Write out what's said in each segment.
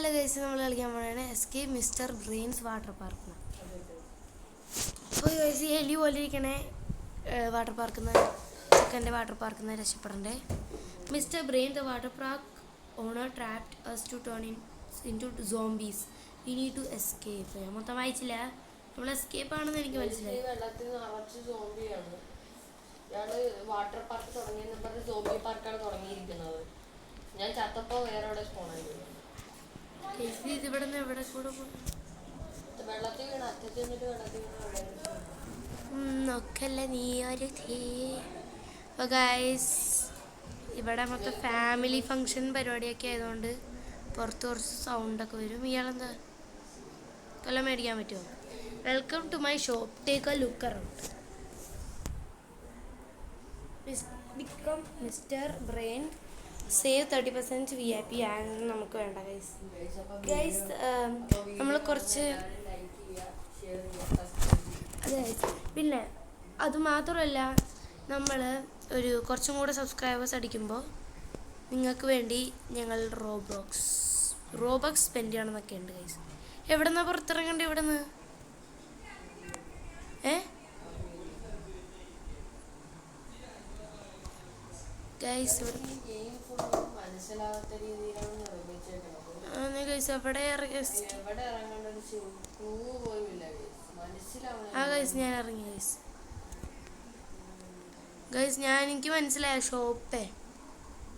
Hello guys, നമ്മൾ കളിക്കാൻ പോകണേ escape mister brains water park. അപ്പോൾ ഗൈസ്, ഈ എലി പോലെ ഇരിക്കണേ വാട്ടർ പാർക്കുന്ന ചിക്കൻ്റെ വാട്ടർ പാർക്കിൽ നിന്ന് രക്ഷപ്പെടണ്ടേ. Mister brain the water park owner trapped us to turn into zombies. We need to escape. ഞാൻ മൊത്തം വായിച്ചില്ല, നമ്മൾ എസ്കേപ്പ് ആണെന്ന് എനിക്ക് മനസ്സിലായി. വെള്ളത്തിൽ നിറച്ച് സോംബിയാണ്. ഇയാള് വാട്ടർ പാർക്ക് തുടങ്ങിയ സോംബി പാർക്കാണ് തുടങ്ങിയിരിക്കുന്നത്. ഞാൻ ചത്തപ്പോ വേറെ എവിടെ സ്പോണായിരുന്നു. ഇതിവിടെ നിന്ന് എവിടെ കൂടെ വെള്ളത്തിൽ വീണ് അറ്റത്ത് നിന്നിട്ട് വെള്ളത്തിൽ നോക്കല്ല നീ ഒരു. അപ്പോൾ ഗൈസ്, ഇവിടെ മൊത്തം ഫാമിലി ഫങ്ഷൻ പരിപാടിയൊക്കെ ആയതുകൊണ്ട് പുറത്ത് കുറച്ച് സൗണ്ടൊക്കെ വരും. ഇയാളെന്താ കൊല്ലം മേടിക്കാൻ പറ്റുമോ? Welcome to my shop, take a look around. Become mister brain, save 30% VIP ആണ് നമുക്ക് വേണ്ട ഗൈസ്. ഗൈസ്, നമ്മൾ കുറച്ച് അതെ. പിന്നെ അതുമാത്രമല്ല, നമ്മൾ ഒരു കുറച്ചും കൂടെ സബ്സ്ക്രൈബേഴ്സ് അടിക്കുമ്പോൾ നിങ്ങൾക്ക് വേണ്ടി ഞങ്ങൾ റോബക്സ് സ്പെൻഡ് ചെയ്യണമെന്നൊക്കെ ഉണ്ട് ഗൈസ്. എവിടെ നിന്നാണ് പുറത്തിറങ്ങണ്ടേ? ഇവിടെ നിന്ന് ഗൈസ് ഇവിടെ ഗൈസ് ഞാൻ ഇറങ്ങി ഗൈസ്. എനിക്ക് മനസ്സിലായ ഷോപ്പേ.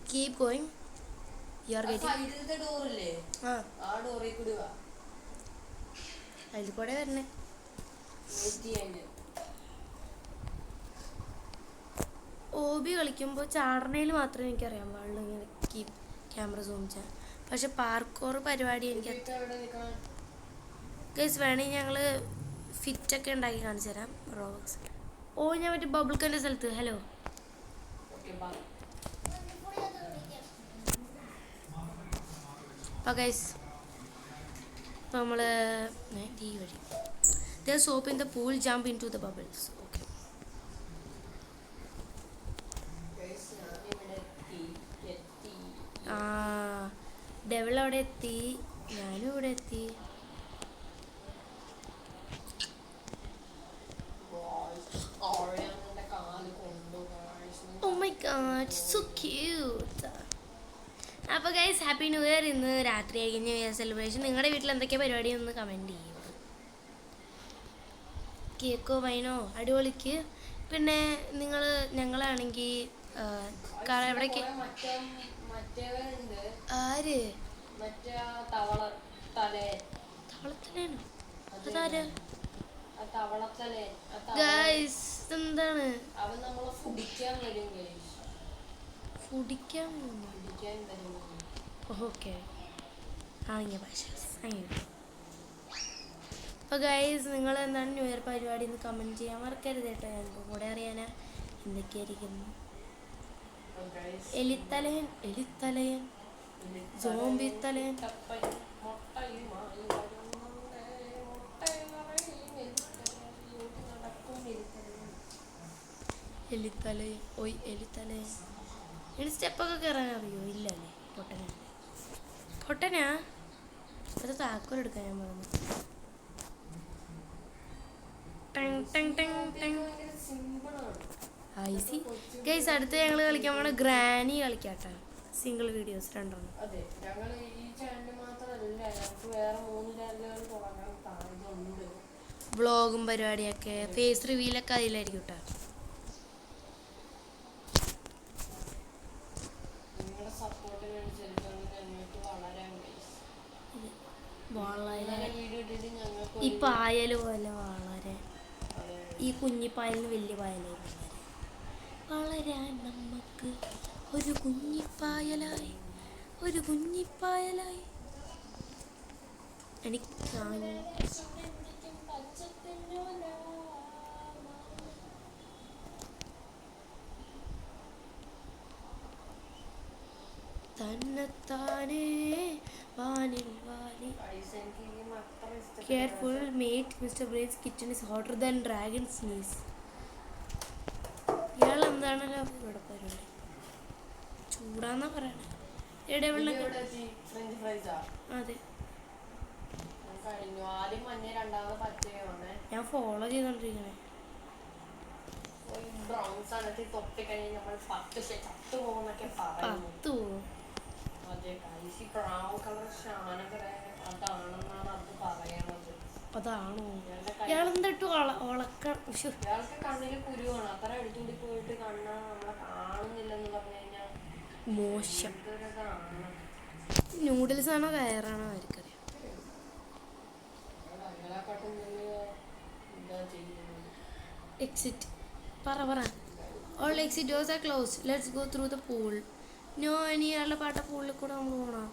Keep going. അതിൽ കൂടെ വരണേ. ഓബി കളിക്കുമ്പോൾ ചാടണയിൽ മാത്രമേ എനിക്കറിയാൻ പാടുള്ളൂ ഇങ്ങനെ ക്യാമറ സൂം ചെയ്യാൻ. പക്ഷെ പാർക്കോർ പരിപാടി എനിക്ക് ഗൈസ് വേണമെങ്കിൽ ഞങ്ങൾ ഫിറ്റൊക്കെ ഉണ്ടാക്കി കാണിച്ചു തരാം. റോബക്സ് ഞാൻ മറ്റേ ബബിൾക്കൻ്റെ സ്ഥലത്ത്. ഹലോ, അപ്പോൾ ഗൈസ് നമ്മൾ ഈ വഴി soap in the pool, jump in to the bubbles. Devil അവിടെ എത്തി, ഞാനും ഇവിടെ എത്തി. Oh my god, so cute. അപ്പോൾ ഗൈസ്, ഹാപ്പി ന്യൂ ഇയർ. ഇന്ന് രാത്രിയായി ന്യൂ ഇയർ സെലിബ്രേഷൻ. നിങ്ങളുടെ വീട്ടിൽ എന്തൊക്കെയാണ് പരിപാടി ഒന്ന് കമൻറ്റ് ചെയ്യും. കേക്കോ വൈനോ അടിപൊളിക്ക്. പിന്നെ ഞങ്ങളാണെങ്കിൽ എവിടേക്ക് ആര് തവളത്തലേനോ? അതാര് ഗൈസ്? എന്താണ് ഫുഡിക്കാൻ? ഓക്കെ, ആണെങ്കിൽ ഭാഷ അങ്ങനെ. അപ്പോൾ ഗൈസ്, നിങ്ങൾ എന്താണ് ന്യൂ ഇയർ പരിപാടി എന്ന് കമൻറ്റ് ചെയ്യാൻ മറക്കരുത് കേട്ടോ. ഞങ്ങൾക്കും കൂടെ അറിയാനാ എന്തൊക്കെയായിരിക്കുന്നു. എലിത്തലയൻ സോംബി തലയൻ. എലിത്തലയൻ. ഇനി സ്റ്റെപ്പൊക്കെ കയറാൻ അറിയോ? ഇല്ല അല്ലേ? പൊട്ടനാ അത് താക്കോലെടുക്കാൻ ഞാൻ പറഞ്ഞു. ഐസി ഗൈസ്, അടുത്ത് ഞങ്ങൾ കളിക്കാൻ പോണ ഗ്രാനി കളിക്കാട്ടോ. സിംഗിൾ വീഡിയോസ് 2 വ്ളോഗും പരിപാടിയൊക്കെ, ഫേസ് റിവീലൊക്കെ അതിലായിരിക്കും കേട്ടോ. ഈ പായല് പോലെ വളരാൻ, ഈ കുഞ്ഞിപ്പായലിന് വലിയ പായലായി വളരാൻ നമുക്ക് ഒരു കുഞ്ഞിപ്പായലായി എനിക്ക് തന്നെത്താനേ വാനിൽ Valley. Careful mate, Mr. Brain's kitchen is hotter than dragon sneeze. ഇയാൾ എന്താണല്ലോ ഇവിടെ പരിപാടി? ചൂടാന്നാ പറയണേ. അതെ, കഴിഞ്ഞു. ആദ്യം മഞ്ഞ, രണ്ടാമത് പച്ചയാണ്. ഞാൻ ഫോളോ ചെയ്തോണ്ടിരിക്കണേ. ബ്രൗൺ സാധനത്തിൽ തൊട്ടിക്കഴിഞ്ഞാൽ നമ്മൾ 10 ചത്തു പോകുന്നൊക്കെ പറയുന്നു. 10 അതെ ഗൈസ്, ഈ ബ്രൗൺ കളർ ഷാനകരെ അതാണെന്നാണ് അത് പറയണത്. അതാണോ? ഇയാളെന്തിട്ടു ഇയാൾക്ക് കണ്ണില് കുരുവാണ്. അത്ര അടുത്തുകൂടി പോയിട്ട് കണ്ണ് നമ്മളെ കാണുന്നില്ലെന്ന് പറഞ്ഞു കഴിഞ്ഞാൽ മോശം. എന്തൊരിതാണ്. നൂഡിൽസ് ആണോ കയറാണോ ആയിരിക്കറിയാം. അതിനെക്കാട്ടും എന്താ ചെയ്യുന്നത്? എക്സിറ്റ് പറ. All exit doors are close. Let's go through the pool. No, ഇനി അയാളുടെ പാട്ട പൂളിൽ കൂടെ നമ്മൾ പോകണം.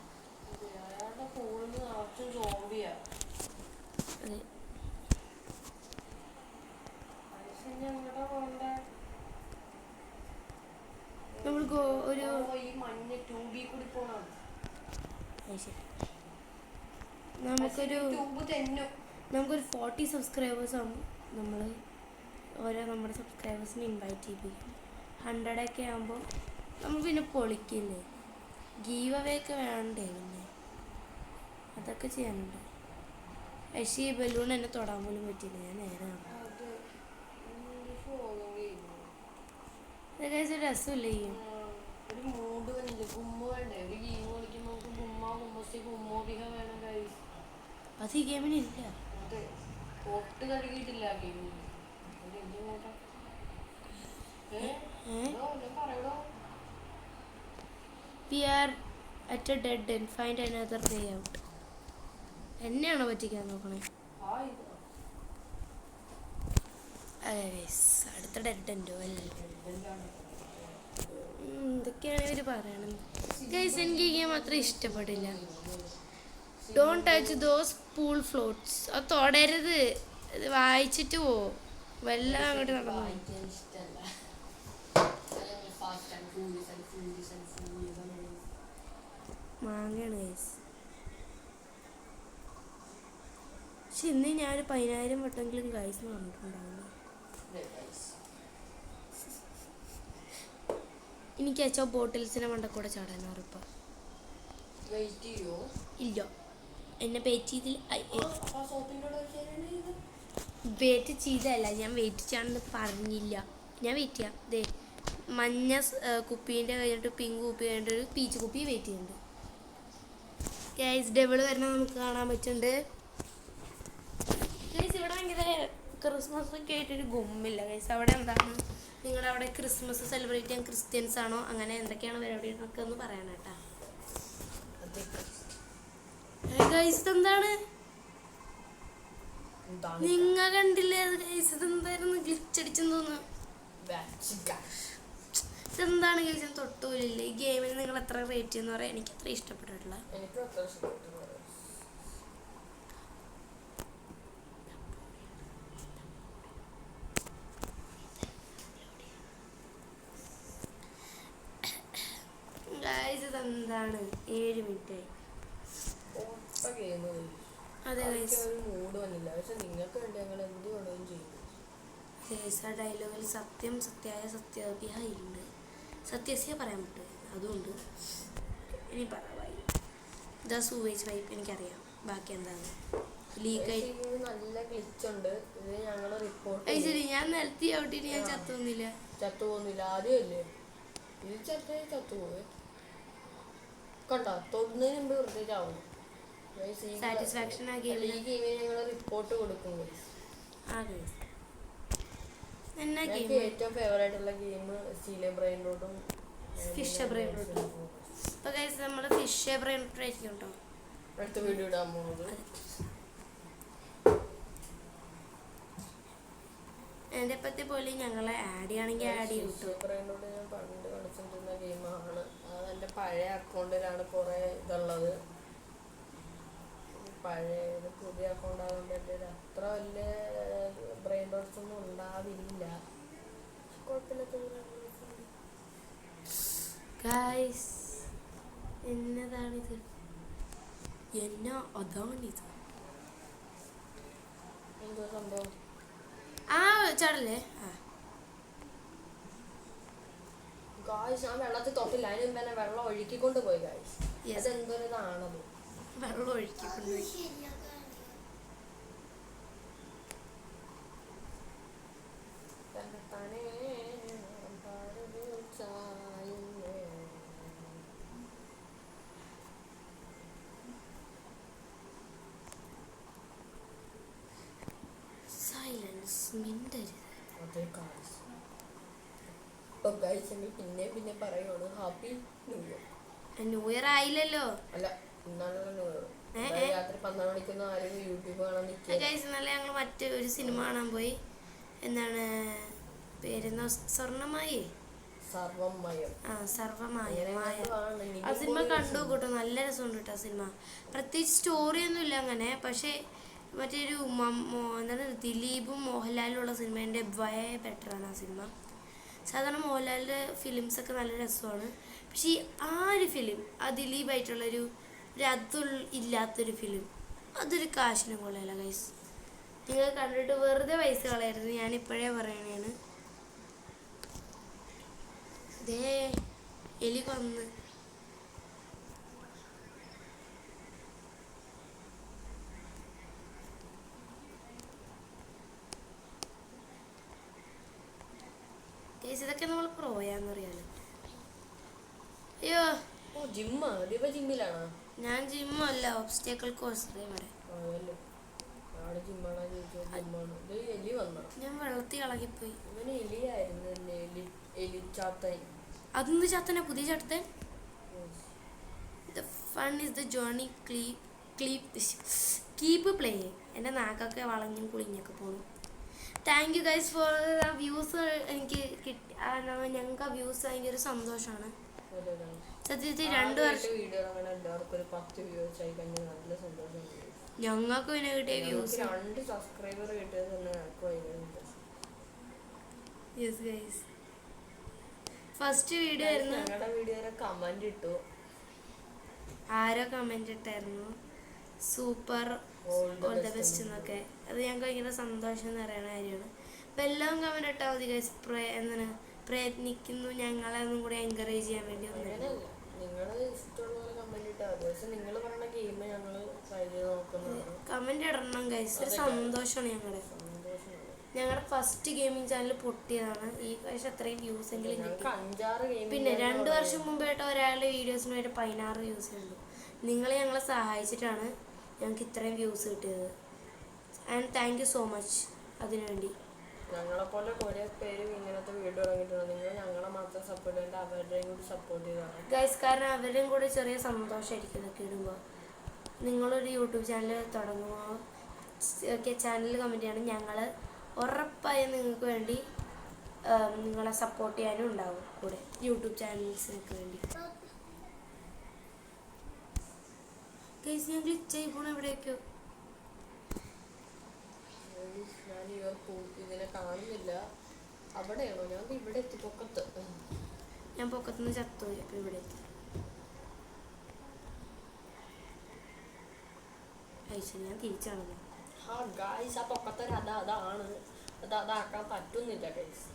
അയാളുടെ പൂളിൽ നിറച്ചും സോംബിയാ. അതെ, നമ്മൾ ഒരു ഈ മഞ്ഞ ട്യൂബിൽ കൂടി പോണം. നമുക്കൊരു ട്യൂബ് തെന്നും. 40 സബ്സ്ക്രൈബേഴ്സ് ആകുമ്പോൾ നമ്മൾ നമ്മുടെ സബ്സ്ക്രൈബേഴ്സിനെ ഇൻവൈറ്റ് ചെയ്യിപ്പിക്കും. 100 ഒക്കെ ആകുമ്പോൾ നമ്മൾ പിന്നെ പൊളിക്കില്ലേ. ഗീവ് അവേ ഒക്കെ വേണ്ടേ, പിന്നെ അതൊക്കെ ചെയ്യാനുണ്ട്. പക്ഷേ ഈ ബലൂൺ എന്നെ തൊടാൻ പോലും പറ്റില്ല. ഞാൻ നേരാണ്. രസമില്ല ഈ ഒരു മൂഡ് വേണ്ടേ, ഗുമ്മ വേണ്ടേ? ഒരു ഗെയിം കളിക്കുമ്പോൾ നമുക്ക് ഗുമ്മോപിക വേണം ഗൈസ്. അത് ഈ ഗെയിമിനില്ല. അതെ, പൊട്ട് കഴുകിയിട്ടില്ല ഗെയിമിൽ. പറയണോ? We are at a dead end. Find another way out. എന്നെയാണോ പറ്റിക്കാൻ നോക്കണേ? അതെ ഗൈസ്, അടുത്ത ഡെഡ് എൻഡോ അല്ലേ? എന്തൊക്കെയാണ് ഇവർ പറയണത് ഗൈസ്? എനിക്ക് ഈ ഗെയിം അത്ര ഇഷ്ടപ്പെടില്ല. Don't touch those pool floats. അത് തൊടരുത്. ഇത് വായിച്ചിട്ട് പോവും. വല്ല അങ്ങോട്ട് നടന്നു. മാങ്ങയാണ് ഗൈസ്. പക്ഷെ ഇന്ന് ഞാൻ 10,000 വട്ടെങ്കിലും ഗൈസ് പറഞ്ഞിട്ടുണ്ടാവുന്നു. എനിക്ക് അച്ഛോ ബോട്ടിൽസിനെ മണ്ടക്കൂടെ ചാടാനാറിപ്പ. ഇല്ല, എന്നെ വെയിറ്റ് ചെയ്തല്ല, ഞാൻ വെയിറ്റ് ചെയ്യാണെന്ന് പറഞ്ഞില്ല. ഞാൻ വെയിറ്റ് ചെയ്യാം. ദേ മഞ്ഞ കുപ്പീൻ്റെ കഴിഞ്ഞിട്ട് പിങ്ക് കുപ്പി കഴിഞ്ഞിട്ട് ഒരു പീച്ച് കുപ്പി വെയിറ്റ് ചെയ്യുന്നുണ്ട്. ഗൈസ് ഡബിൾ വരണ നമുക്ക് കാണാൻ പറ്റുന്നുണ്ട്. ഗൈസ് ഇവിടെ ഭയങ്കര ക്രിസ്മസ് ഒക്കെ ആയിട്ടൊരു ഗുമ്മില്ല ഗൈസ്. അവിടെ എന്താണ് നിങ്ങളുടെ അവിടെ ക്രിസ്മസ് സെലിബ്രേറ്റ് ചെയ്യാൻ ക്രിസ്ത്യൻസ് ആണോ, അങ്ങനെ എന്തൊക്കെയാണ് പരിപാടി എന്നൊക്കെ ഒന്ന് പറയണം കേട്ടാ. ഗൈസ് ഇതെന്താണ്? നിങ്ങൾ കണ്ടില്ലേ അത് ഗൈസ്? ഇതെന്തായിരുന്നു? ഗ്ലിച്ചടിച്ചെന്ന് തോന്നുന്നു. ഇതെന്താണ് ഗൈസ്? തൊട്ടുപോലില്ല. ഈ ഗെയിമിന് നിങ്ങൾ എത്ര റേറ്റ് എന്ന് പറയാം? എനിക്ക് അത്ര ഇഷ്ടപ്പെട്ടിട്ടില്ല. ഗൈസ് ഇതെന്താണ്? 7 മിനിറ്റായി. അതെ ഗൈസ്, ആ ഡയലോഗിൽ സത്യം സത്യായ സത്യാഭ്യ ഉണ്ട്. സത്യസ്യ പറയാൻ പറ്റും. അതുകൊണ്ട് ഇനി പറയായി ദ സൂവേജ് വൈപ്പ് എനിക്കറിയാം. ബാക്കി എന്താണ് ലീക്കായി? ശരി, ഞാൻ നിലത്തി ഔട്ടിട്ട് ഞാൻ ചത്തുപോകുന്നില്ല. ആദ്യമല്ലേ ഇത് ചത്തുപോയി. കണ്ടോ, തൊടുന്നതിന് മുമ്പ് വെറുതെ ചാവും. സാറ്റിസ്ഫാക്ഷൻ ആ ഈ ഗെയിമിന് ഞങ്ങൾ റിപ്പോർട്ട് കൊടുക്കും. എനിക്ക് ഏറ്റവും ഫേവറേറ്റ് ഉള്ള ഗെയിം സ്റ്റീലെ ബ്രെയിൻ റോട്ടും ഫിഷ് ബ്രെയിൻ റോട്ടും. അപ്പൊ ഗൈസ് നമ്മൾ ഫിഷ് ബ്രെയിൻ റോട്ട് ആയിരിക്കും കേട്ടോ അടുത്ത വീഡിയോ ഇടാൻ പോകുന്നത്. എൻ്റെ പറ്റി പോലെ ഞങ്ങളെ ആഡ് ചെയ്യുകയാണെങ്കിൽ ആഡ് ചെയ്യും കേട്ടോ. ബ്രെയിൻ റോട്ട് ഞാൻ പണ്ട് കളിച്ചിട്ടുള്ള ഗെയിമാണ്. അത് എൻ്റെ പഴയ അക്കൗണ്ടിലാണ് കുറേ ഇതുള്ളത്. പഴയത് പുതിയ അക്കൗണ്ട് ആയതുകൊണ്ട് എൻ്റെ അത്ര വലിയ ബ്രെയിൻ റോട്ട്സ് ഒന്നും ഉണ്ടാവില്ല. ഗൈസ് എന്നതാണിത്? അതാണിത്. എന്തോ സംഭവം? ചാടല്ലേ? ഗായ്സ് ഞാൻ വെള്ളത്തിൽ തൊട്ടില്ല. അതിന് മുമ്പ് തന്നെ വെള്ളം ഒഴുക്കിക്കൊണ്ട് പോയി ഗായ്സ്. അതെന്തൊരിതാണത്? വെള്ളം ഒഴിക്കുന്നു. പിന്നെ പിന്നെ പറയുവാണ് happy new year. New year ആയില്ലല്ലോ. അല്ല, ഇന്നാണല്ലോ ന്യൂ ഇയർ. രാത്രി 12 മണിക്കൊന്നും ആരും യൂട്യൂബ് കാണാൻ നിൽക്കുക. ഗൈസ്, ഇന്നലെ ഞങ്ങൾ മറ്റൊരു സിനിമ കാണാൻ പോയി. എന്താണ് പേരെന്നോ? സ്വർണ്ണമായി. സർവമയം. ആ, സർവമായ. ആ സിനിമ കണ്ടു കേട്ടോ, നല്ല രസമുണ്ട് കേട്ടോ സിനിമ. പ്രത്യേകിച്ച് സ്റ്റോറിയൊന്നും ഇല്ല അങ്ങനെ, പക്ഷേ മറ്റൊരു എന്താണ് ദിലീപും മോഹൻലാലും ഉള്ള സിനിമേൻ്റെ വയ ബെറ്ററാണ് ആ സിനിമ. സാധാരണ മോഹൻലാലിൻ്റെ ഫിലിംസൊക്കെ നല്ല രസമാണ്, പക്ഷേ ആ ഒരു ഫിലിം, ആ ദിലീപായിട്ടുള്ളൊരു അതുൾ ഇല്ലാത്തൊരു ഫിലിം, അതൊരു കാശിനും കൊള്ളയില്ല ഗൈസ്. നിങ്ങൾ കണ്ടിട്ട് വെറുതെ പൈസ കളയരുത്, ഞാനിപ്പോഴേ പറയണേണ്. ദേ എലി കൊന്ന്. ഗൈസ്, ഇതൊക്കെ നമ്മൾ പ്രോയാന്നറിയാലോ. അയ്യോ, ജിമ്മിലാണോ? ഞാൻ ജിമ്മല്ല, ഒബ്സ്റ്റക്കിൾ കോഴ്സ് ഇവിടെ. ഞാൻ വെള്ളത്തിൽ ഇളകിപ്പോയി. അതൊന്ന് ചാത്തനെ, പുതിയ Chathan. The fun is the journey, keep playing. എൻ്റെ നാക്കൊക്കെ വളഞ്ഞും കുളിഞ്ഞൊക്കെ പോണു. Thank you guys for views. എനിക്ക് കിട്ടി, ഞങ്ങൾക്ക് ആ വ്യൂസ് ഭയങ്കര സന്തോഷമാണ്. സത്യത്തിൽ 2 വർഷം ഞങ്ങൾക്ക് പിന്നെ കിട്ടിയ വ്യൂസ്. 2 സബ്സ്ക്രൈബർ കിട്ടിയത് തന്നെ യെസ് ഗൈസ്, ഫസ്റ്റ് വീഡിയോ ആയിരുന്നു. ഞങ്ങളുടെ വീഡിയോയിലെ കമന്റ് ഇട്ടു. ആരോ കമന്റ് ഇട്ടായിരുന്നു സൂപ്പർ ഓൾ ദ ബെസ്റ്റ് എന്നൊക്കെ. അത് ഞങ്ങൾക്ക് ഭയങ്കര സന്തോഷം എന്ന് പറയുന്ന കാര്യമാണ്. അപ്പം എല്ലാം കമന്റ് ഇട്ടാൽ മതി ഗൈസ്. എന്താണ് പ്രയത്നിക്കുന്നു, ഞങ്ങളെ ഒന്നും കൂടി എൻകറേജ് ചെയ്യാൻ വേണ്ടി. കമന്റ് ഇടണം ഗൈസ്, ഒരു സന്തോഷമാണ് ഞങ്ങളുടെ ഫസ്റ്റ് ഗെയിമിംഗ് ചാനൽ പൊട്ടിയതാണ്. ഈ പ്രാവശ്യം അത്രയും വ്യൂസ് എങ്കിലും കിട്ടി. പിന്നെ 2 വർഷം മുമ്പായിട്ട് ഒരാളുടെ വീഡിയോസിന് വേണ്ടി 16 വ്യൂസ് ഉണ്ട്. നിങ്ങൾ ഞങ്ങളെ സഹായിച്ചിട്ടാണ് ഞങ്ങൾക്ക് ഇത്രയും വ്യൂസ് കിട്ടിയത്. And thank you so much അതിനുവേണ്ടി. ഞങ്ങളെപ്പോലെ കുറേ പേര് ഇങ്ങനത്തെ വീഡിയോ തുടങ്ങിയിട്ടുണ്ട്. നിങ്ങൾ ഞങ്ങളെ മാത്രം സപ്പോർട്ട് ചെയ്യേണ്ട, അവരുടെയും കൂടി സപ്പോർട്ട് ചെയ്താണ് ഗൈസ്. കാരണം അവരുടെയും കൂടി ചെറിയ സന്തോഷമായിരിക്കും ഇതൊക്കെ ഇടുമ്പോൾ. നിങ്ങളൊരു യൂട്യൂബ് ചാനൽ തുടങ്ങുമ്പോൾ ചാനൽ കമൻറ്റ് ചെയ്യണം. ഞങ്ങൾ ഉറപ്പായും നിങ്ങൾക്ക് വേണ്ടി നിങ്ങളെ സപ്പോർട്ട് ചെയ്യാനും ഉണ്ടാവും കൂടെ, യൂട്യൂബ് ചാനൽസിനൊക്കെ വേണ്ടി. ഗൈസ്, ഞാൻ ഗ്ലിച്ചായി പോണ എവിടെയൊക്കെയോ. ഇതിനെ കാണുന്നില്ല. അവിടെയാണോ? ഞാൻ ഇവിടെ എത്തി, പൊക്കത്ത്. ഞാൻ പൊക്കത്തുനിന്ന് ചത്തുപോയി. അപ്പം ഇവിടെ എത്തി. ഞാൻ തിരിച്ചാണല്ലോ. അതാക്കാൻ പറ്റുന്നില്ല ഗൈസ്.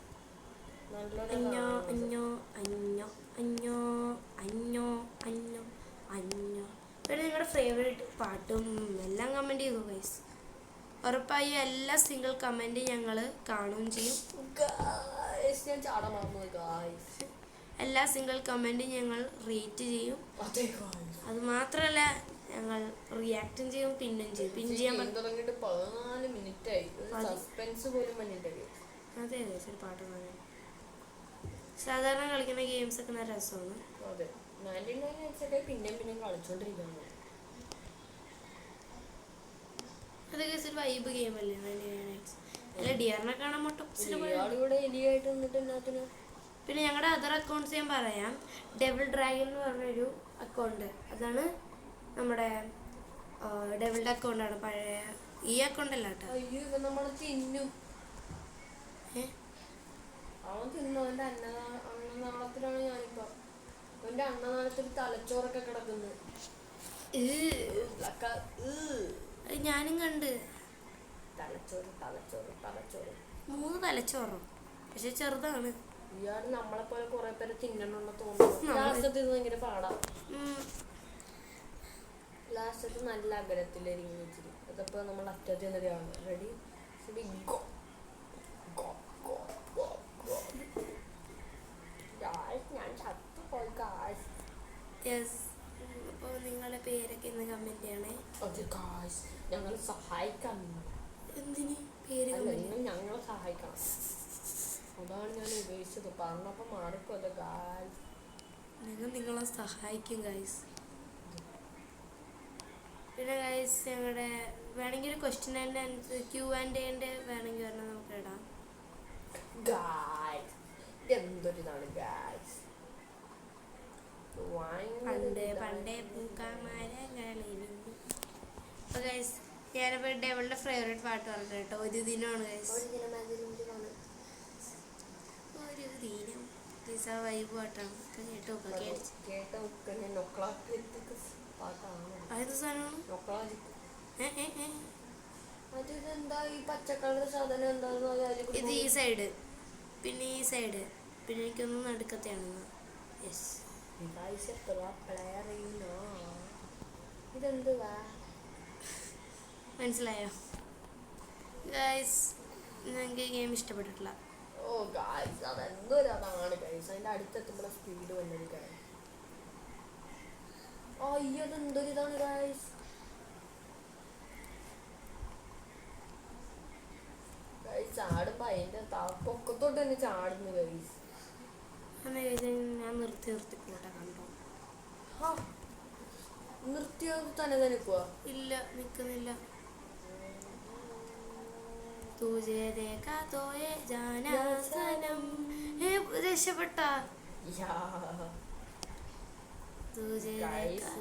അഞ്ഞോ അഞ്ഞോ അഞ്ഞോ അഞ്ഞോ അഞ്ഞോ അഞ്ഞോ അഞ്ഞോ. പിന്നെ നിങ്ങളുടെ ഫേവറേറ്റ് പാട്ടും എല്ലാം കമൻറ്റ് ചെയ്തു ഗൈസ്. ഉറപ്പായി എല്ലാ സിംഗിൾ കമൻറ്റ് ഞങ്ങൾ കാണുകയും ചെയ്യും. എല്ലാ സിംഗിൾ കമൻറ്റും ഞങ്ങൾ റേറ്റ് ചെയ്യും. അത് മാത്രമല്ല, ഞങ്ങൾ റിയാക്റ്റും ചെയ്യും, പിന്നും ചെയ്യും. പിൻ ചെയ്യാൻ 14 മിനിറ്റായി. സസ്പെൻസ് പോലും അതെ അതെ, ഒരു പാട്ട് പാടാൻ. സാധാരണ കളിക്കുന്ന ഗെയിംസ് ഒക്കെ നല്ല രസമാണ്. അതെ, 99 പിന്നെ കളിച്ചോണ്ടിരിക്കുന്നു. അതൊക്കെ ഒരു വൈബ് ഗെയിം അല്ലേ 99. അല്ല, ഡിയറിനെ കാണാൻ പിന്നെ ഞങ്ങളുടെ അതർ അക്കൗണ്ട്സ് ഞാൻ പറയാം. ഡെവിൾ ഡ്രാഗൺ എന്ന് പറഞ്ഞൊരു അക്കൗണ്ട്, അതാണ് നമ്മുടെ ഡെവിളുടെ അക്കൗണ്ടാണ്. പഴയ ഈ അക്കൗണ്ട് അല്ല കേട്ടോ. അന്നനാളത്തിലാണ് ഞാനിപ്പോ. അവന്റെ അന്നനാളത്തിൽ തലച്ചോറൊക്കെ കിടക്കുന്നു. ഞാനും കണ്ട്. തലച്ചോറ് 3 തലച്ചോറോ? പക്ഷെ ചെറുതാണ്. ഇയാൾ നമ്മളെ പോലെ കുറെ പേരെ തിന്നണമെന്ന് തോന്നുന്നു. ലാസ്റ്റത്തിൽ ഭയങ്കര പാടാ. ലാസ്റ്റത്ത് നല്ല അകലത്തിലായിരിക്കും വെച്ചിട്ട്. അതപ്പോ നമ്മൾ അറ്റത്ത് നിന്നൊരാണ്. Ready go go go go go. ഞാൻ ചത്തുപോയി ഗായ്സ്. യെസ്, അപ്പോൾ നിങ്ങളുടെ പേരൊക്കെ ഇന്ന് കമൻറ്റ് ചെയ്യണേ. ഞങ്ങൾ സഹായിക്കാം. എന്തിന് പേര്? ഞങ്ങളെ സഹായിക്കണം. അതാണ് ഞാൻ ഉപയോഗിച്ചത്. പറഞ്ഞപ്പോ മാറിക്കോല്ലോ ഗായ്സ്. ഞങ്ങൾ നിങ്ങളെ സഹായിക്കും ഗൈസ്. പിന്നെ ഗൈസ് ഞങ്ങളുടെ വേണമെങ്കിൽ ഒരു ക്വസ്റ്റ്യൻ ആൻഡ് Q&A വേണമെങ്കിൽ പറഞ്ഞാൽ നമുക്ക് ഇടാം. ഗായ്സ് എന്തൊരിതാണ് ഗായ്സ്. പണ്ടേ പൂക്കാമരങ്ങളിരുന്നു. അപ്പോൾ ഗൈസ് ഞാനിപ്പോൾ ഡെവളുടെ ഫേവറേറ്റ് പാട്ട് പറഞ്ഞു കേട്ടോ. ഒരു ദിനമാണ് ഗൈസ്. ഒരു ദിനം ഗൈസ് ആ വൈബ് പാട്ടാണ്. കേട്ടോ ഏത് സാധനമാണ്? ഇത് ഈ സൈഡ്, പിന്നെ ഈ സൈഡ്, പിന്നെ എനിക്കൊന്ന് നടുക്കത്തെയാണ്. യെസ് ഇതെന്തുവാ മനസ്സിലായോ ഗൈസ്? നിങ്ങൾക്ക് ഈ ഗെയിം ഇഷ്ടപ്പെട്ടിട്ടില്ല? ഓ ഗൈസ് അതെന്തൊരതാണ് ഗൈസ്. അതിൻ്റെ അടുത്തെത്തുമ്പോൾ സ്പീഡ് വന്നത് ഗൈസ്. അയ്യോ അതെന്തൊരിതാണ് ഗൈസ്. ഗൈസ് ചാടുമ്പോ അതിൻ്റെ പൊക്കത്തോട്ട് തന്നെ ചാടുന്നു ഗൈസ്. ഞാൻ നിർത്തി പോട്ടെ. കണ്ടോ നിർത്തിയോ? തന്നെ നിൽക്കുക? ഇല്ല, നിൽക്കുന്നില്ല. രക്ഷപ്പെട്ട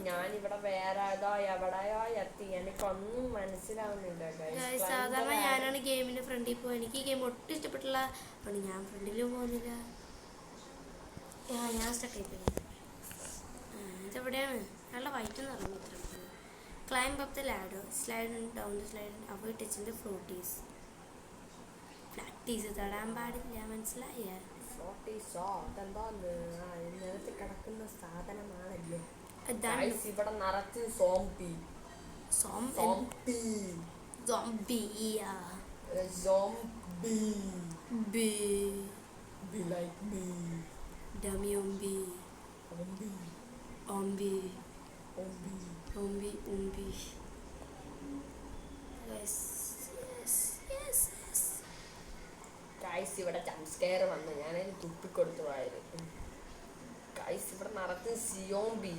ഞാനിവിടെ വേറെ ഏതോ എവിടെയോ എത്തി. എനിക്കൊന്നും മനസ്സിലാവുന്നില്ല. സാധാരണ ഞാനാണ് ഗെയിമിന്റെ ഫ്രണ്ടിൽ പോവാ. എനിക്ക് ഈ ഗെയിം ഒട്ടും ഇഷ്ടപ്പെട്ടില്ല. അതുകൊണ്ട് ഞാൻ ഫ്രണ്ടിലും പോകുന്നില്ല. ഞാൻ സ്റ്റക്കായിപ്പോയി. ഇതെവിടെയാണ്? നല്ല വൈറ്റ് എന്ന് പറഞ്ഞു. Climb up the ladder, slide down the slide, avoid touching the floaties. Floaties തടാൻ പാടില്ല, മനസ്സിലായ? കിടക്കുന്ന സാധനമാണല്ലോ. ഇവിടെ നിറച്ച് zombie zombie zombie zombie be be like me dummy ombi ombi ombi ombi ombi ombi yes yes yes yes guys ഇവിടെ jump scare വന്നു. ഞാനതിന് തുപ്പിക്കൊടുത്തു ആയത്. ഗൈസ് ഇവിടെ നിറച്ച് സിയോംബി.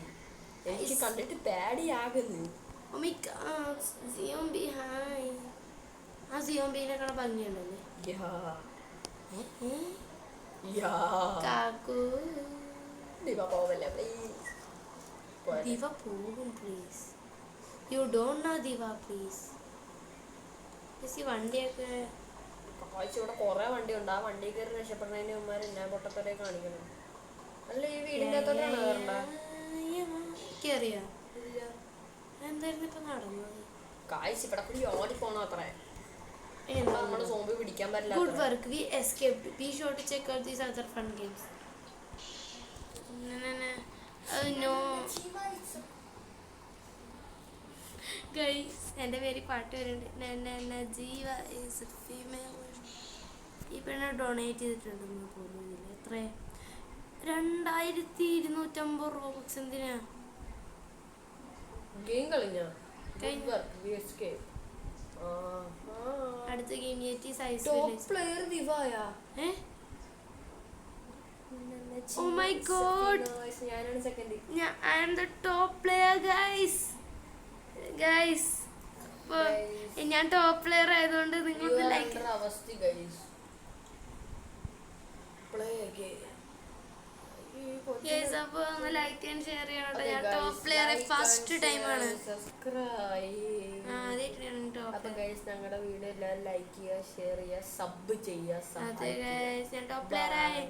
എനിക്ക് കണ്ടിട്ട് പേടിയാകുന്നു. Oh my god, zombie hi. ആ സിയോംബിനെക്കാൾ ഭംഗിയുണ്ടല്ലേ? കാക്കു ദിവ പോവല്ലേ പ്ലീസ്. ദിവ പോകും please. You don't know Diva please. ഈ വണ്ടിയൊക്കെ കാഴ്ച ഇവിടെ കുറെ വണ്ടി ഉണ്ട്. ആ വണ്ടി കയറി രക്ഷപ്പെടുന്നതിന് മുമ്പാർ എന്നെ പൊട്ടത്തോടെ കാണിക്കണം. അല്ല ഈ വീടിൻ്റെ അകത്തോട്ടാണ് കയറണ്ട. കേറിയോ? എന്തായിരുന്നു ഇപ്പൊ നടന്നത്? കാഴ്ച ഇവിടെ കൂടി ഓടിപ്പോണോ അത്രേ. നമ്മുടെ സോംബി പിടിക്കാൻ പറ്റില്ല. Good work, we escaped. Be sure to check out these other fun games. No. Guys, എൻ്റെ പേര് പാട്ട് വരുന്നുണ്ട്. ജീവ is a female. ഈ പെണ്ണെ ഡൊണേറ്റ് ചെയ്തിട്ടുണ്ടെന്ന് തോന്നുന്നില്ല. എത്ര? 2250 റോബക്സ്. എന്തിനാ? ഗെയിം കളിഞ്ഞ we escape. അടുത്ത ഗെയിം സൈസ് ടോപ്പ് പ്ലെയർ ദിവായ. Oh my god, ഞാനാണ് second. I am the top player guys. ഞാൻ ടോപ്പ് പ്ലെയർ ആയതുകൊണ്ട് നിങ്ങൾക്ക് ലൈക്ക് അവസ്ഥ ഗൈസ് പ്ലേ അഗൈൻ. ഗൈസ് അപ്പോൾ ഒന്ന് ലൈക്ക് ആൻഡ് ഷെയർ ചെയ്യണം. ഞാൻ ടോപ്പ് പ്ലെയർ ഫസ്റ്റ് ടൈം ആണ്. ആദ്യമായിട്ടാണ് ടോപ്പ്. അപ്പോൾ ഗൈസ് ഞങ്ങളുടെ വീഡിയോ എല്ലാവരും ലൈക്ക് ചെയ്യുക, ഷെയർ ചെയ്യുക, സബ് ചെയ്യുക. അതെ ഗൈസ് ഞാൻ ടോപ്പ് പ്ലെയർ ആയി.